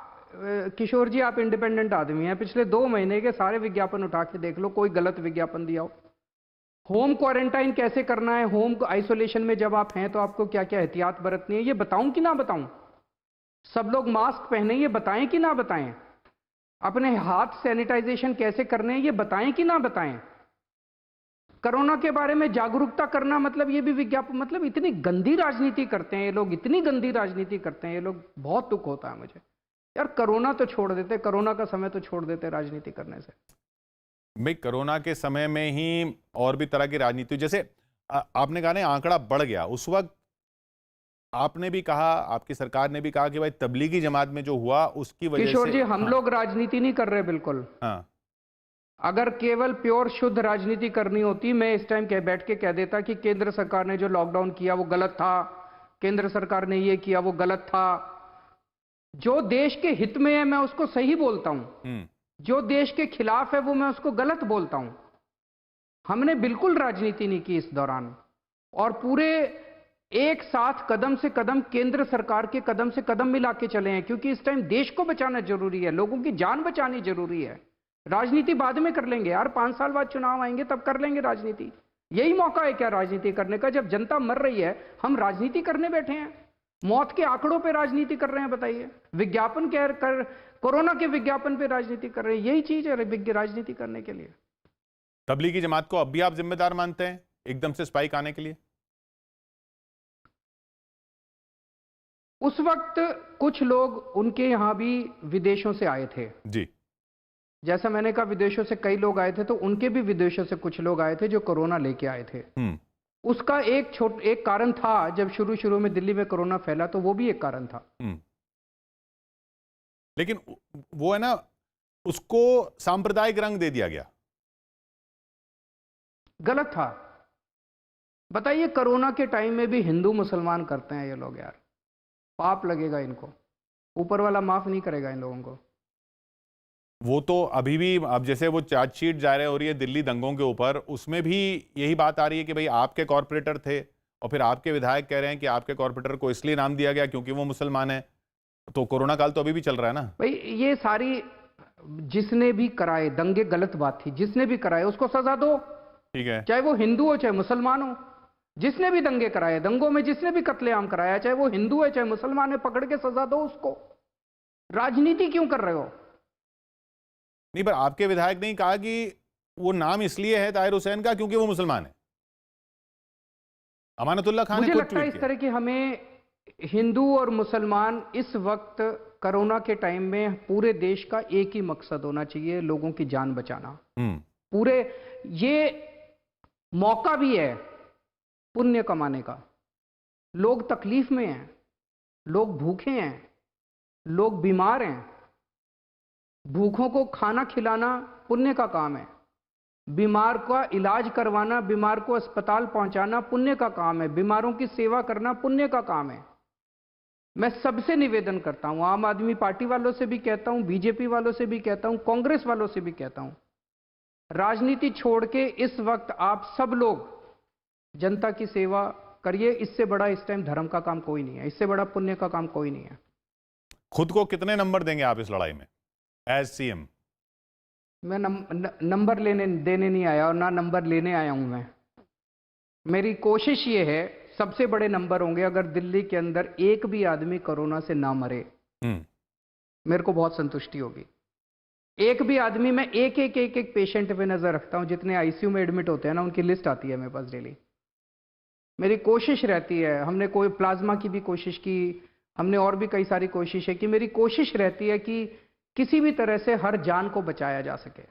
किशोर जी, आप इंडिपेंडेंट आदमी हैं, पिछले 2 महीने के सारे विज्ञापन उठा के देख लो, कोई गलत विज्ञापन दिया हो? होम क्वारंटाइन कैसे करना है, होम आइसोलेशन में जब आप हैं तो आपको क्या क्या एहतियात बरतनी है, ये बताऊं कि ना बताऊं? सब लोग मास्क पहने, ये बताएं कि ना बताएं? अपने हाथ सैनिटाइजेशन कैसे करने हैं, ये बताएं कि ना बताएं? कोरोना के बारे में जागरूकता करना मतलब ये भी विज्ञापन, मतलब इतनी गंदी राजनीति करते हैं ये लोग, इतनी गंदी राजनीति करते हैं ये लोग, बहुत दुख होता है मुझे यार। कोरोना तो छोड़ देते, कोरोना का समय तो छोड़ देते राजनीति करने से। भाई कोरोना के समय में ही और भी तरह की राजनीति, जैसे आपने कहा ना आंकड़ा बढ़ गया, उस वक्त आपने भी कहा, आपकी सरकार ने भी कहा कि भाई तबलीगी जमात में जो हुआ उसकी वजह से। किशोर जी, हम हाँ, लोग राजनीति नहीं कर रहे बिल्कुल। हाँ, अगर केवल प्योर शुद्ध राजनीति करनी होती, मैं इस टाइम बैठ के कह देता कि केंद्र सरकार ने जो लॉकडाउन किया वो गलत था, केंद्र सरकार ने ये किया वो गलत था। जो देश के हित में है मैं उसको सही बोलता हूं, जो देश के खिलाफ है वो मैं उसको गलत बोलता हूं। हमने बिल्कुल राजनीति नहीं की इस दौरान, और पूरे एक साथ कदम से कदम केंद्र सरकार के कदम से कदम मिला के चले हैं, क्योंकि इस टाइम देश को बचाना जरूरी है, लोगों की जान बचानी जरूरी है। राजनीति बाद में कर लेंगे यार, 5 साल बाद चुनाव आएंगे तब कर लेंगे राजनीति। यही मौका है क्या राजनीति करने का, जब जनता मर रही है हम राजनीति करने बैठे हैं? मौत के आंकड़ों पे राजनीति कर रहे हैं, बताइए। विज्ञापन कर कोरोना के विज्ञापन पे राजनीति कर रहे हैं, यही चीज है राजनीति करने के लिए। तबलीगी जमात को अब भी आप जिम्मेदार मानते हैं एकदम से स्पाइक आने के लिए? उस वक्त कुछ लोग उनके यहां भी विदेशों से आए थे जी, जैसा मैंने कहा, विदेशों से कई लोग आए थे, तो उनके भी विदेशों से कुछ लोग आए थे जो कोरोना लेके आए थे। उसका एक कारण था, जब शुरू में दिल्ली में कोरोना फैला तो वो भी एक कारण था। लेकिन वो है ना, उसको सांप्रदायिक रंग दे दिया गया, गलत था। बताइए, कोरोना के टाइम में भी हिंदू मुसलमान करते हैं ये लोग यार, पाप लगेगा इनको, ऊपर वाला माफ नहीं करेगा इन लोगों को। वो तो अभी भी, अब जैसे वो चार्जशीट जारी हो रही है दिल्ली दंगों के ऊपर, उसमें भी यही बात आ रही है कि भाई आपके कॉरपोरेटर थे और फिर आपके विधायक कह रहे हैं कि आपके कॉरपोरेटर को इसलिए नाम दिया गया क्योंकि वो मुसलमान है। तो कोरोना काल तो अभी भी चल रहा है ना भाई। ये सारी, जिसने भी कराए दंगे, गलत बात थी, जिसने भी कराए उसको सजा दो, ठीक है, चाहे वो हिंदू हो चाहे मुसलमान हो। जिसने भी दंगे कराए, दंगों में जिसने भी कत्लेआम कराया, चाहे वो हिंदू है चाहे मुसलमान है, पकड़ के सजा दो उसको। राजनीति क्यों कर रहे हो? नहीं, पर आपके विधायक ने कहा कि वो नाम इसलिए है ताहिर हुसैन का क्योंकि वो मुसलमान है। अमानतुल्लाह खान ने मुझे खुद लगता है ट्वीट इस किया। तरह की हमें, हिंदू और मुसलमान इस वक्त कोरोना के टाइम में पूरे देश का एक ही मकसद होना चाहिए, लोगों की जान बचाना। पूरे, ये मौका भी है पुण्य कमाने का। लोग तकलीफ में हैं, लोग भूखे हैं, लोग बीमार हैं। भूखों को खाना खिलाना पुण्य का काम है, बीमार का इलाज करवाना, बीमार को अस्पताल पहुंचाना पुण्य का काम है, बीमारों की सेवा करना पुण्य का काम है। मैं सबसे निवेदन करता हूं, आम आदमी पार्टी वालों से भी कहता हूं, बीजेपी वालों से भी कहता हूं, कांग्रेस वालों से भी कहता हूं, राजनीति छोड़ के इस वक्त आप सब लोग जनता की सेवा करिए। इससे बड़ा इस टाइम धर्म का काम कोई नहीं है, इससे बड़ा पुण्य का काम कोई नहीं है। खुद को कितने नंबर देंगे आप इस लड़ाई में एज सीएम? मैं नंबर देने नहीं आया और ना नंबर लेने आया हूं मैं। मेरी कोशिश ये है, सबसे बड़े नंबर होंगे अगर दिल्ली के अंदर एक भी आदमी कोरोना से ना मरे, मेरे को बहुत संतुष्टि होगी। एक भी आदमी, मैं एक पेशेंट पे नजर रखता हूं, जितने आईसीयू में एडमिट होते हैं ना उनकी लिस्ट आती है मेरे पास डेली। मेरी कोशिश रहती है, हमने कोई प्लाज्मा की भी कोशिश की, हमने और भी कई सारी कोशिश है कि मेरी कोशिश रहती है कि किसी भी तरह से हर जान को बचाया जा सके।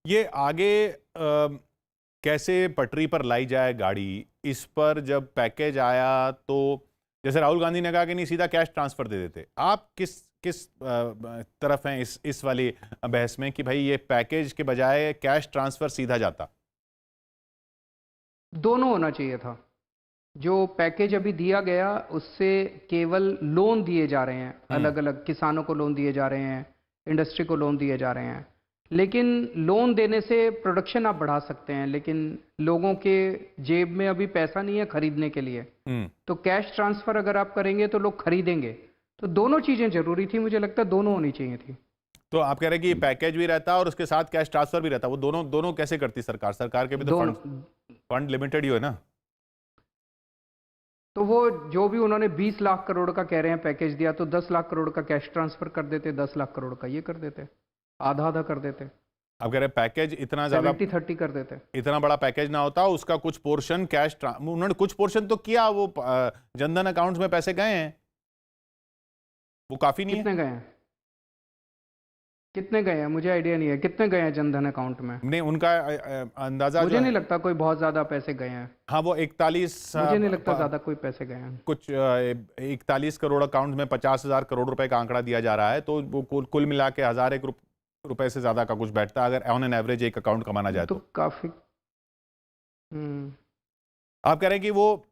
ये आगे कैसे पटरी पर लाई जाए गाड़ी, इस पर जब पैकेज आया तो जैसे राहुल गांधी ने कहा कि नहीं सीधा कैश ट्रांसफर दे देते, आप किस तरफ हैं इस वाली बहस में कि भाई ये पैकेज के बजाय कैश ट्रांसफर सीधा जाता? दोनों होना चाहिए था। जो पैकेज अभी दिया गया उससे केवल लोन दिए जा रहे हैं, अलग अलग किसानों को लोन दिए जा रहे हैं, इंडस्ट्री को लोन दिए जा रहे हैं। लेकिन लोन देने से प्रोडक्शन आप बढ़ा सकते हैं, लेकिन लोगों के जेब में अभी पैसा नहीं है खरीदने के लिए। तो कैश ट्रांसफर अगर आप करेंगे तो लोग खरीदेंगे। तो दोनों चीजें जरूरी थी, मुझे लगता है दोनों होनी चाहिए थी। तो आप कह रहे हैं कि पैकेज भी रहता और उसके साथ कैश ट्रांसफर भी रहता, वो दोनों दोनों कैसे करती सरकार? सरकार के भी तो फंड लिमिटेड ही हो ना। तो वो जो भी उन्होंने 20 लाख करोड़ का कह रहे हैं पैकेज दिया, तो 10 लाख करोड़ का कैश ट्रांसफर कर देते, 10 लाख करोड़ का ये कर देते, आधा आधा कर देते। अब कह रहे पैकेज इतना ज्यादा 70-30 कर देते। इतना बड़ा पैकेज ना होता, उसका कुछ पोर्शन कैश उन्होंने कुछ पोर्शन तो किया, वो जनधन अकाउंट्स में पैसे गए हैं, वो काफी नहीं है। कितने गए हैं? कितने गए हैं मुझे आइडिया नहीं है, कितने गए हैं जनधन अकाउंट में? नहीं, उनका अंदाजा मुझे नहीं लगता कोई बहुत ज्यादा पैसे गए हैं। हाँ, वो 41 मुझे नहीं लगता ज्यादा कोई पैसे गए हैं। कुछ 41 करोड़ अकाउंट में 50,000 करोड़ रुपए का आंकड़ा दिया जा रहा है, तो वो कुल मिला के 1,001 रुपए से ज्यादा का कुछ बैठता है अगर ऑन एन एवरेज एक अकाउंट कमाना जाए तो काफी। आप कह रहे हैं कि वो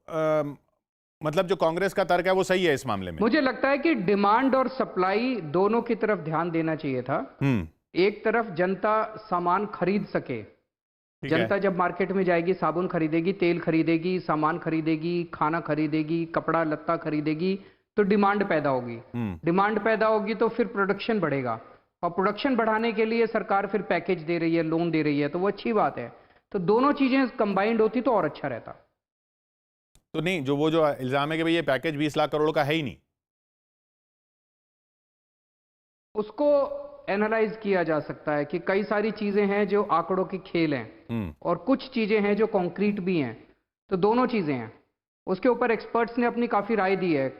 मतलब जो कांग्रेस का तर्क है वो सही है इस मामले में? मुझे लगता है कि डिमांड और सप्लाई दोनों की तरफ ध्यान देना चाहिए था। एक तरफ जनता सामान खरीद सके, जनता जब मार्केट में जाएगी, साबुन खरीदेगी, तेल खरीदेगी, सामान खरीदेगी, खाना खरीदेगी, कपड़ा लत्ता खरीदेगी, तो डिमांड पैदा होगी। डिमांड पैदा होगी तो फिर प्रोडक्शन बढ़ेगा, और प्रोडक्शन बढ़ाने के लिए सरकार फिर पैकेज दे रही है, लोन दे रही है, तो वो अच्छी बात है। तो दोनों चीजें कंबाइंड होती तो और अच्छा रहता। तो नहीं, जो इल्जाम है कि भाई ये पैकेज 20 लाख करोड़ का है ही नहीं, उसको एनालाइज किया जा सकता है कि कई सारी चीजें हैं जो आंकड़ों की खेल हैं, और कुछ चीजें हैं जो कॉन्क्रीट भी हैं। तो दोनों चीजें हैं, उसके ऊपर एक्सपर्ट्स ने अपनी काफी राय दी है।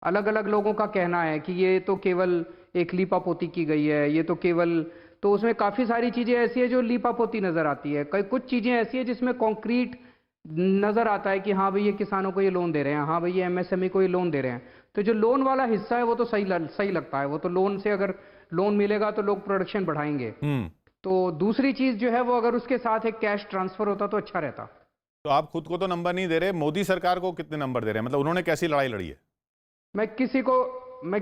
अलग अलग लोगों का कहना है कि ये तो केवल एक लीपापोती की गई है, ये तो केवल, तो उसमें काफी सारी चीजें ऐसी है जो लीपापोती नजर आती है, कई कुछ चीजें ऐसी है जिसमें कॉन्क्रीट नजर आता है कि हाँ भाई ये किसानों को ये लोन दे रहे हैं, हाँ भाई ये एमएसएमई को ये लोन दे रहे हैं। तो जो लोन वाला हिस्सा है वो तो सही लगता है, वो तो लोन से अगर लोन मिलेगा तो लोग प्रोडक्शन बढ़ाएंगे। तो दूसरी चीज जो है वो अगर उसके साथ एक कैश ट्रांसफर होता तो अच्छा रहता। तो आप खुद को तो नंबर नहीं दे रहे, मोदी सरकार को कितने नंबर दे रहे हैं? मतलब उन्होंने कैसी लड़ाई लड़ी है? मैं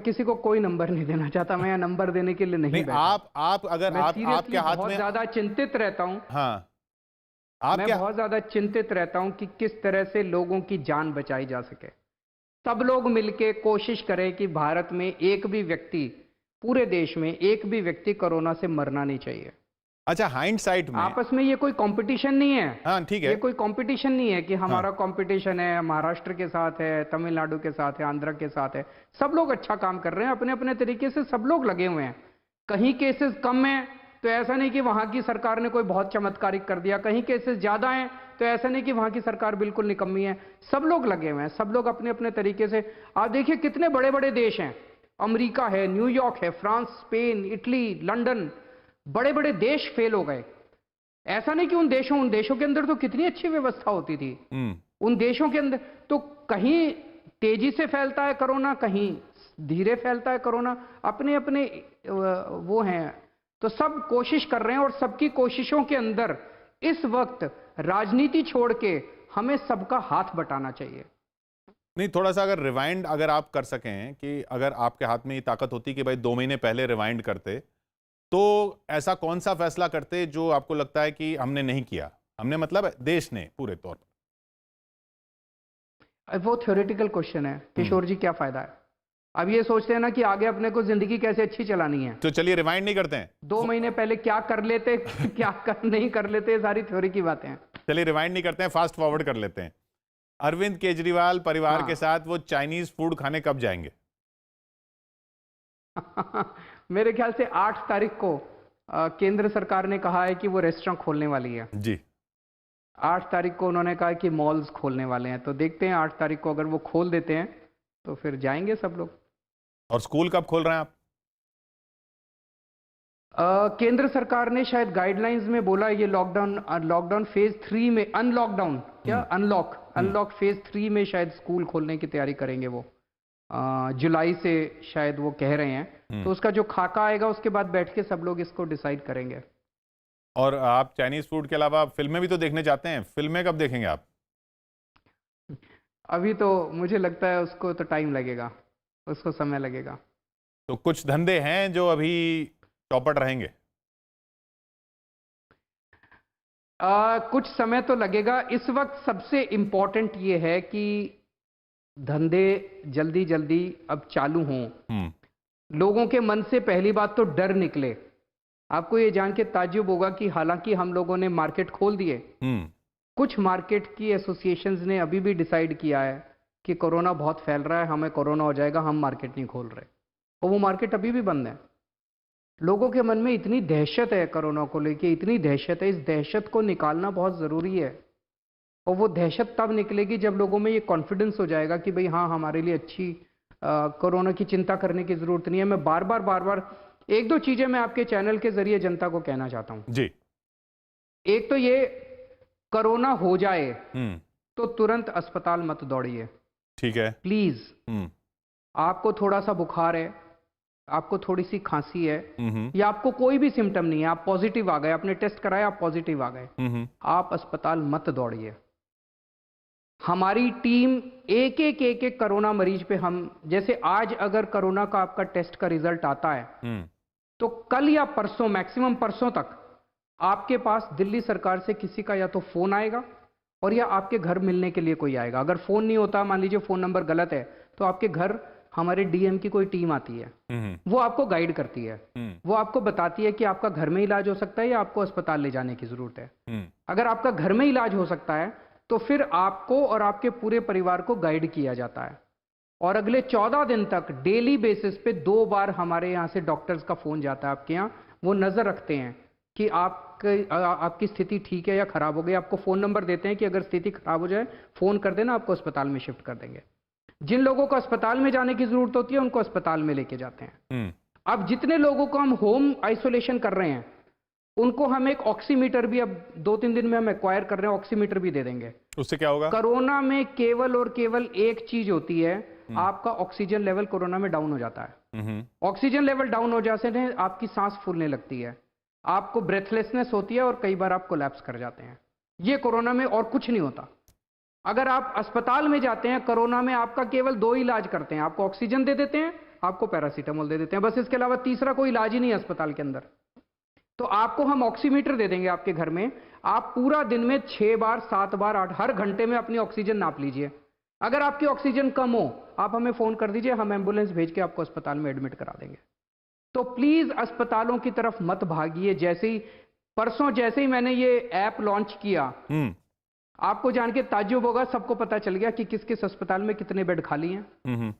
किसी को कोई नंबर नहीं देना चाहता, मैं नंबर देने के लिए नहीं आप अगर आपके हाथ में, बहुत ज्यादा चिंतित रहता हूं। हाँ, मैं बहुत ज्यादा चिंतित रहता हूं कि किस तरह से लोगों की जान बचाई जा सके। सब लोग मिलके कोशिश करें कि भारत में एक भी व्यक्ति, पूरे देश में एक भी व्यक्ति कोरोना से मरना नहीं चाहिए। अच्छा, हाइंडसाइट में आपस में ये कोई कंपटीशन नहीं है। हाँ, ठीक है, ये कोई कंपटीशन नहीं है कि हमारा कंपटीशन है महाराष्ट्र के साथ है, तमिलनाडु के साथ है, आंध्र के साथ है। सब लोग अच्छा काम कर रहे हैं अपने अपने तरीके से, सब लोग लगे हुए हैं। कहीं केसेस कम है तो ऐसा नहीं कि वहां की सरकार ने कोई बहुत चमत्कारिक कर दिया, कहीं केसेस ज्यादा हैं तो ऐसा नहीं कि वहां की सरकार बिल्कुल निकम्मी है। सब लोग लगे हुए हैं, सब लोग अपने अपने तरीके से। आप देखिए कितने बड़े बड़े देश हैं, अमेरिका है, न्यूयॉर्क है, फ्रांस, स्पेन, इटली, लंदन, बड़े बड़े देश फेल हो गए। ऐसा नहीं कि उन देशों के अंदर तो कितनी अच्छी व्यवस्था होती थी। उन देशों के अंदर तो कहीं तेजी से फैलता है कोरोना, कहीं धीरे फैलता है कोरोना, अपने अपने वो हैं। तो सब कोशिश कर रहे हैं, और सबकी कोशिशों के अंदर इस वक्त राजनीति छोड़ के हमें सबका हाथ बटाना चाहिए। नहीं, थोड़ा सा अगर रिवाइंड अगर आप कर सकें कि अगर आपके हाथ में ये ताकत होती कि भाई 2 महीने पहले रिवाइंड करते, तो ऐसा कौन सा फैसला करते जो आपको लगता है कि हमने नहीं किया? हमने मतलब देश ने पूरे तौर पर। वो थ्योरेटिकल क्वेश्चन है किशोर जी, क्या फायदा है? अब ये सोचते हैं ना कि आगे अपने को जिंदगी कैसे अच्छी चलानी है, तो चलिए रिवाइंड नहीं करते हैं। 2 महीने पहले क्या कर लेते नहीं कर लेते, सारी थ्योरी की बातें हैं। चलिए रिवाइंड नहीं करते हैं, फास्ट फॉरवर्ड कर लेते हैं। अरविंद केजरीवाल परिवार के साथ वो चाइनीज फूड खाने कब जाएंगे? मेरे ख्याल से 8 तारीख को केंद्र सरकार ने कहा है कि वो रेस्टोरेंट खोलने वाली है जी। 8 तारीख को उन्होंने कहा कि मॉल्स खोलने वाले हैं, तो देखते हैं 8 तारीख को अगर वो खोल देते हैं तो फिर जाएंगे सब लोग। और स्कूल कब खोल रहे हैं आप? केंद्र सरकार ने शायद गाइडलाइंस में बोला ये लॉकडाउन फेज 3 में, अनलॉक फेज 3 में शायद स्कूल खोलने की तैयारी करेंगे वो। जुलाई से शायद वो कह रहे हैं। तो उसका जो खाका आएगा उसके बाद बैठ के सब लोग इसको डिसाइड करेंगे। और आप चाइनीज फूड के अलावा फिल्में भी तो देखने जाते हैं, फिल्में कब देखेंगे आप? अभी तो मुझे लगता है उसको तो टाइम लगेगा, उसको समय लगेगा। तो कुछ धंधे हैं जो अभी चौपट रहेंगे। कुछ समय तो लगेगा। इस वक्त सबसे इम्पोर्टेंट ये है कि धंधे जल्दी जल्दी अब चालू हों, लोगों के मन से पहली बात तो डर निकले। आपको ये जान के ताज्जुब होगा कि हालांकि हम लोगों ने मार्केट खोल दिए, कुछ मार्केट की एसोसिएशंस ने अभी भी डिसाइड किया है कि कोरोना बहुत फैल रहा है, हमें कोरोना हो जाएगा, हम मार्केट नहीं खोल रहे, और वो मार्केट अभी भी बंद है। लोगों के मन में इतनी दहशत है कोरोना को लेके, इतनी दहशत है, इस दहशत को निकालना बहुत ज़रूरी है। और वो दहशत तब निकलेगी जब लोगों में ये कॉन्फिडेंस हो जाएगा कि भाई हाँ, हमारे लिए अच्छी कोरोना की चिंता करने की ज़रूरत नहीं है। मैं बार बार एक दो चीज़ें मैं आपके चैनल के ज़रिए जनता को कहना चाहता हूँ जी। एक तो ये, कोरोना हो जाए तो तुरंत अस्पताल मत दौड़िए, ठीक है। प्लीज। आपको थोड़ा सा बुखार है, आपको थोड़ी सी खांसी है, या आपको कोई भी सिम्टम नहीं है, आप पॉजिटिव आ गए, आपने टेस्ट कराया, आप पॉजिटिव आ गए, आप अस्पताल मत दौड़िए। हमारी टीम एक एक कोरोना मरीज पे, हम जैसे आज अगर कोरोना का आपका टेस्ट का रिजल्ट आता है तो कल या परसों, मैक्सिमम परसों तक आपके पास दिल्ली सरकार से किसी का या तो फोन आएगा और या आपके घर मिलने के लिए कोई आएगा। अगर फोन नहीं होता, मान लीजिए फोन नंबर गलत है, तो आपके घर हमारे डीएम की कोई टीम आती है, वो आपको गाइड करती है, वो आपको बताती है कि आपका घर में इलाज हो सकता है या आपको अस्पताल ले जाने की जरूरत है। अगर आपका घर में इलाज हो सकता है तो फिर आपको और आपके पूरे परिवार को गाइड किया जाता है। और अगले 14 दिन तक डेली बेसिस पे 2 बार हमारे यहाँ से डॉक्टर्स का फोन जाता है आपके यहाँ। वो नजर रखते हैं कि आपकी स्थिति ठीक है या खराब हो गई। आपको फोन नंबर देते हैं कि अगर स्थिति खराब हो जाए फोन कर देना, आपको अस्पताल में शिफ्ट कर देंगे। जिन लोगों को अस्पताल में जाने की जरूरत होती है उनको अस्पताल में लेके जाते हैं। अब जितने लोगों को हम होम आइसोलेशन कर रहे हैं उनको हम एक ऑक्सीमीटर भी, अब 2-3 दिन में हम एक्वायर कर रहे हैं, ऑक्सीमीटर भी दे देंगे। उससे क्या होगा? कोरोना में केवल और केवल एक चीज होती है, आपका ऑक्सीजन लेवल कोरोना में डाउन हो जाता है। ऑक्सीजन लेवल डाउन हो जाने से आपकी सांस फूलने लगती है, आपको ब्रेथलेसनेस होती है और कई बार आप कोलैप्स कर जाते हैं। ये कोरोना में और कुछ नहीं होता। अगर आप अस्पताल में जाते हैं कोरोना में, आपका केवल 2 इलाज करते हैं, आपको ऑक्सीजन दे देते हैं, आपको पैरासीटामोल दे देते हैं, बस। इसके अलावा तीसरा कोई इलाज ही नहीं है अस्पताल के अंदर। तो आपको हम ऑक्सीमीटर दे देंगे आपके घर में, आप पूरा दिन में 6 बार 7 बार 8 हर घंटे में अपनी ऑक्सीजन नाप लीजिए। अगर आपकी ऑक्सीजन कम हो, आप हमें फोन कर दीजिए, हम एम्बुलेंस भेज के आपको अस्पताल में एडमिट करा देंगे। तो प्लीज अस्पतालों की तरफ मत भागिए। जैसे ही मैंने ये ऐप लॉन्च किया, आपको जान के ताज्जुब होगा, सबको पता चल गया कि किस किस अस्पताल में कितने बेड खाली हैं।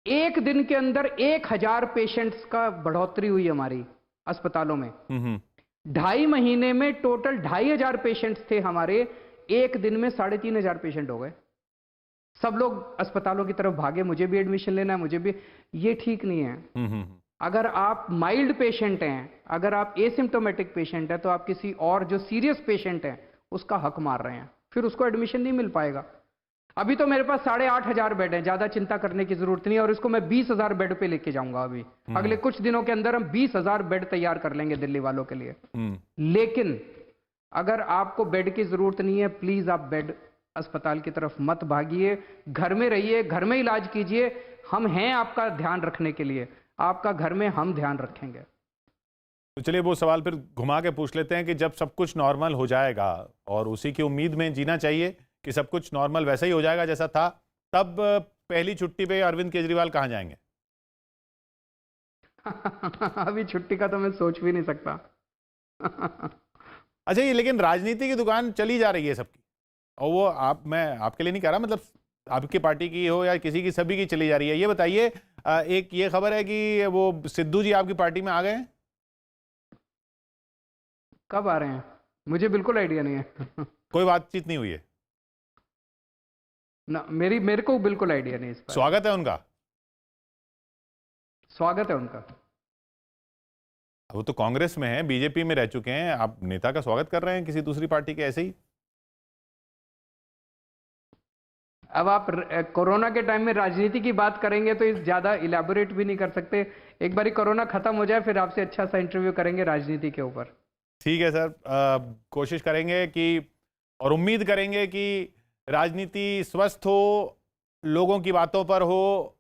एक दिन के अंदर 1000 पेशेंट्स का बढ़ोतरी हुई हमारी अस्पतालों में। 2.5 महीने में टोटल 2500 पेशेंट्स थे हमारे, एक दिन में 3500 पेशेंट हो गए। सब लोग अस्पतालों की तरफ भागे, मुझे भी एडमिशन लेना है, मुझे भी। ये ठीक नहीं है। अगर आप माइल्ड पेशेंट हैं, अगर आप एसिम्टोमेटिक पेशेंट हैं, तो आप किसी और जो सीरियस पेशेंट है उसका हक मार रहे हैं, फिर उसको एडमिशन नहीं मिल पाएगा। अभी तो मेरे पास 8500 बेड हैं, ज्यादा चिंता करने की जरूरत नहीं है, और इसको मैं 20,000 बेड पे लेके जाऊंगा। अभी अगले कुछ दिनों के अंदर हम 20,000 बेड तैयार कर लेंगे दिल्ली वालों के लिए। लेकिन अगर आपको बेड की जरूरत नहीं है, प्लीज आप बेड अस्पताल की तरफ मत भागिए, घर में रहिए, घर में इलाज कीजिए। हम हैं आपका ध्यान रखने के लिए, आपका घर में हम ध्यान रखेंगे। तो चलिए वो सवाल फिर घुमा के पूछ लेते हैं कि जब सब कुछ नॉर्मल हो जाएगा, और उसी की उम्मीद में जीना चाहिए कि सब कुछ नॉर्मल वैसा ही हो जाएगा जैसा था, तब पहली छुट्टी पे अरविंद केजरीवाल कहाँ जाएंगे? अभी छुट्टी का तो मैं सोच भी नहीं सकता। अच्छा, ये लेकिन राजनीति की दुकान चली जा रही है सबकी, और वो मैं आपके लिए नहीं कह रहा, मतलब आपकी पार्टी की हो या किसी की, सभी की चली जा रही है। ये बताइए, एक ये खबर है कि वो सिद्धू जी आपकी पार्टी में आ गए हैं। कब आ रहे हैं? मुझे बिल्कुल आइडिया नहीं है। कोई बातचीत नहीं हुई है ना, मेरे को बिल्कुल आइडिया नहीं। इस पर स्वागत है उनका? स्वागत है उनका। वो तो कांग्रेस में है, बीजेपी में रह चुके हैं, आप नेता का स्वागत कर रहे हैं किसी दूसरी पार्टी के ऐसे ही? अब आप कोरोना के टाइम में राजनीति की बात करेंगे तो ज्यादा इलेबोरेट भी नहीं कर सकते। एक बारी कोरोना खत्म हो जाए फिर आपसे अच्छा सा इंटरव्यू करेंगे राजनीति के ऊपर। ठीक है सर, कोशिश करेंगे कि, और उम्मीद करेंगे कि राजनीति स्वस्थ हो, लोगों की बातों पर हो,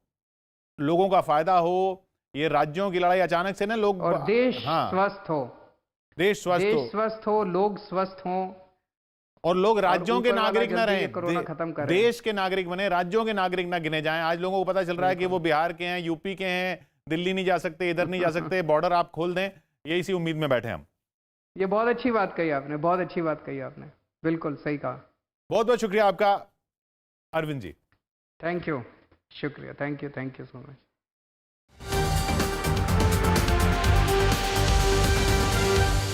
लोगों का फायदा हो। ये राज्यों की लड़ाई अचानक से ना लोग और देश हाँ, स्वस्थ हो, देश स्वस्थ देश हो स्वस्थ हो, लोग स्वस्थ हों और लोग और राज्यों के ऊपर वाला नागरिक ना जल्दी ये रहें, कोरोना खत्म करे। देश के नागरिक बने, राज्यों के नागरिक ना गिने जाएं। आज लोगों को पता चल रहा है कि वो बिहार के हैं, यूपी के हैं, दिल्ली नहीं जा सकते, इधर नहीं जा सकते, बॉर्डर आप खोल दें, ये इसी उम्मीद में बैठे हम। ये बहुत अच्छी बात कही आपने, बहुत अच्छी बात कही आपने, बिल्कुल सही कहा। बहुत बहुत शुक्रिया आपका अरविंद जी। थैंक यू, शुक्रिया, थैंक यू सो मच।